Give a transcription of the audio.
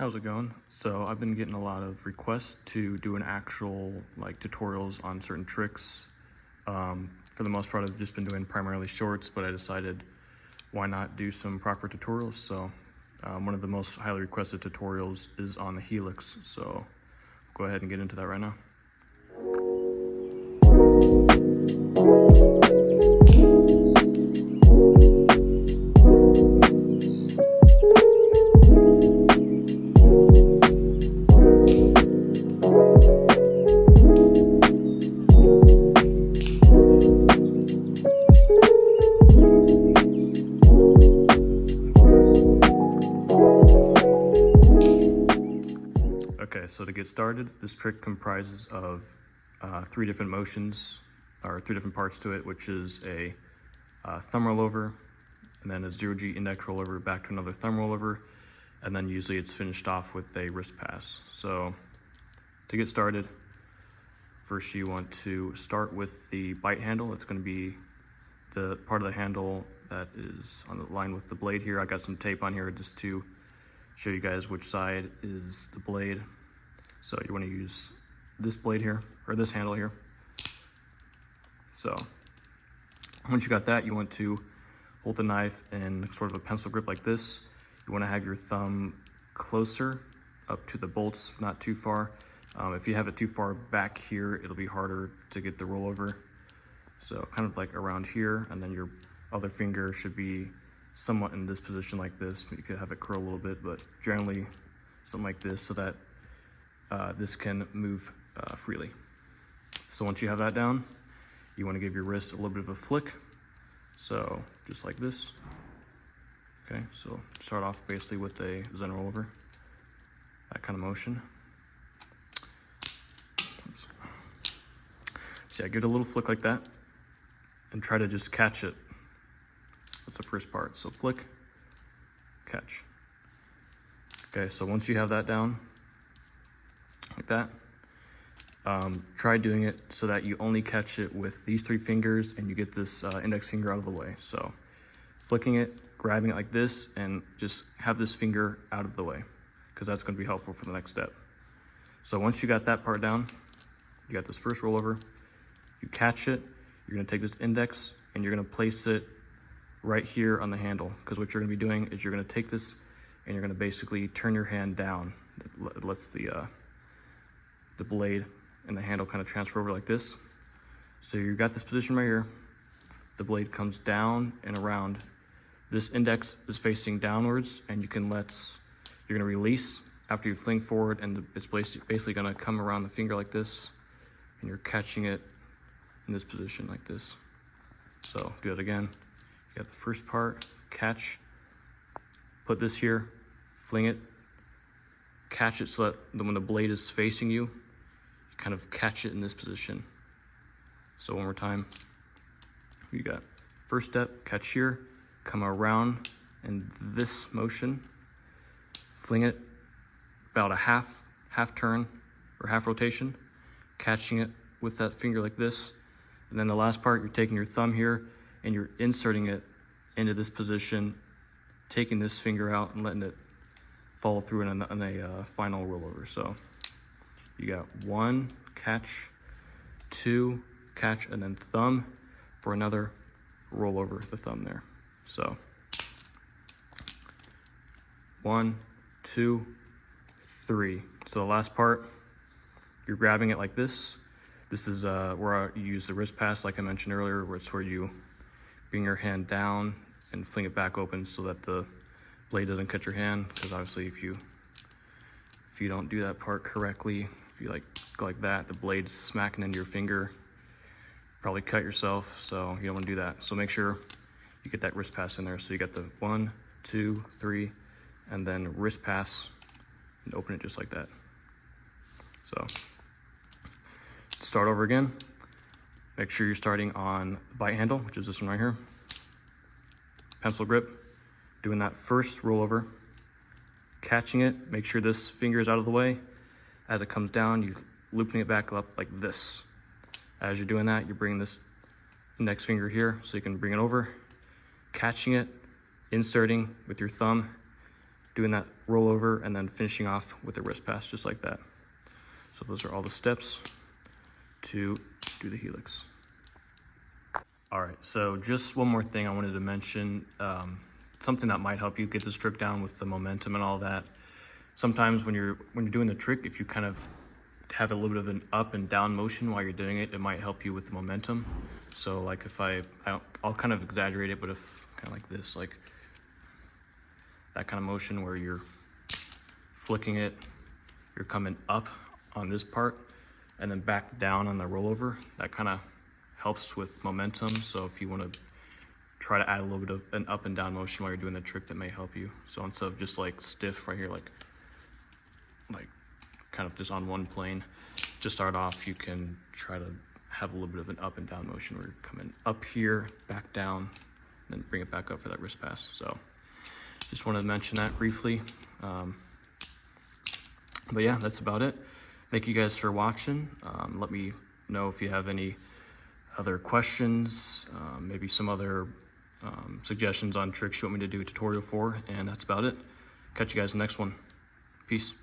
How's it going? So I've been getting a lot of requests to do an actual tutorials on certain tricks. For the most part, I've just been doing primarily shorts, but I decided why not do some proper tutorials. So one of the most highly requested tutorials is on the Helix. So I'll go ahead and get into that right now. Okay, so to get started, this trick comprises of three different motions, or three different parts to it, which is a thumb rollover, and then a 0G index rollover back to another thumb rollover, and then usually it's finished off with a wrist pass. So to get started, first you want to start with the bite handle. It's going to be the part of the handle that is on the line with the blade here. I got some tape on here just to show you guys which side is the blade. So you want to use this blade here, or this handle here. So once you got that, you want to hold the knife in sort of a pencil grip like this. You want to have your thumb closer up to the bolts, not too far. If you have it too far back here, it'll be harder to get the rollover. So kind of like around here, and then your other finger should be somewhat in this position like this. You could have it curl a little bit, but generally something like this, so that this can move freely. So once you have that down, you want to give your wrist a little bit of a flick. So just like this. Okay, so start off basically with a Zen rollover, that kind of motion. So yeah, give it a little flick like that and try to just catch it. That's the first part. So flick, catch. Okay, so once you have that down like that, try doing it so that you only catch it with these three fingers and you get this index finger out of the way. So flicking it, grabbing it like this, and just have this finger out of the way, because that's going to be helpful for the next step. So once you got that part down, you got this first rollover, you catch it, you're going to take this index and you're going to place it right here on the handle, because what you're going to be doing is you're going to take this and you're going to basically turn your hand down. It lets the blade and the handle kind of transfer over like this. So you got this position right here. The blade comes down and around. This index is facing downwards, and you're going to release after you fling forward, and it's basically going to come around the finger like this, and you're catching it in this position like this. So do it again. You got the first part, catch, put this here, fling it, catch it so that when the blade is facing you, you kind of catch it in this position. So one more time. You got first step, catch here, come around in this motion, fling it about a half turn or half rotation, catching it with that finger like this. And then the last part, you're taking your thumb here and you're inserting it into this position, taking this finger out and letting it follow through in a final rollover. So you got one, catch, two, catch, and then thumb for another rollover the thumb there. So 1, 2, 3. So the last part, you're grabbing it like this. This is where you use the wrist pass, like I mentioned earlier, where it's where you bring your hand down and fling it back open so that the blade doesn't cut your hand. Because obviously, if you don't do that part correctly, if you go like that, the blade's smacking into your finger, probably cut yourself. So you don't want to do that. So make sure you get that wrist pass in there. So you got the 1, 2, 3, and then wrist pass, and open it just like that. So start over again. Make sure you're starting on the bite handle, which is this one right here. Pencil grip, doing that first rollover, catching it, make sure this finger is out of the way. As it comes down, you looping it back up like this. As you're doing that, you're bringing this index finger here so you can bring it over, catching it, inserting with your thumb, doing that rollover, and then finishing off with a wrist pass just like that. So those are all the steps to do the Helix. All right, so just one more thing I wanted to mention, something that might help you get this trick down with the momentum and all that. Sometimes when you're doing the trick, if you kind of have a little bit of an up and down motion while you're doing it, it might help you with the momentum. So like if I'll kind of exaggerate it, but if kind of like this, like that kind of motion where you're flicking it, you're coming up on this part and then back down on the rollover, that kind of helps with momentum. So if you want to try to add a little bit of an up and down motion while you're doing the trick, that may help you. So instead of just like stiff right here, like kind of just on one plane, to start off, you can try to have a little bit of an up and down motion where you're coming up here, back down, and then bring it back up for that wrist pass. So just wanted to mention that briefly. But yeah, that's about it. Thank you guys for watching. Let me know if you have any other questions, maybe some other suggestions on tricks you want me to do a tutorial for, and that's about it. Catch you guys in the next one. Peace.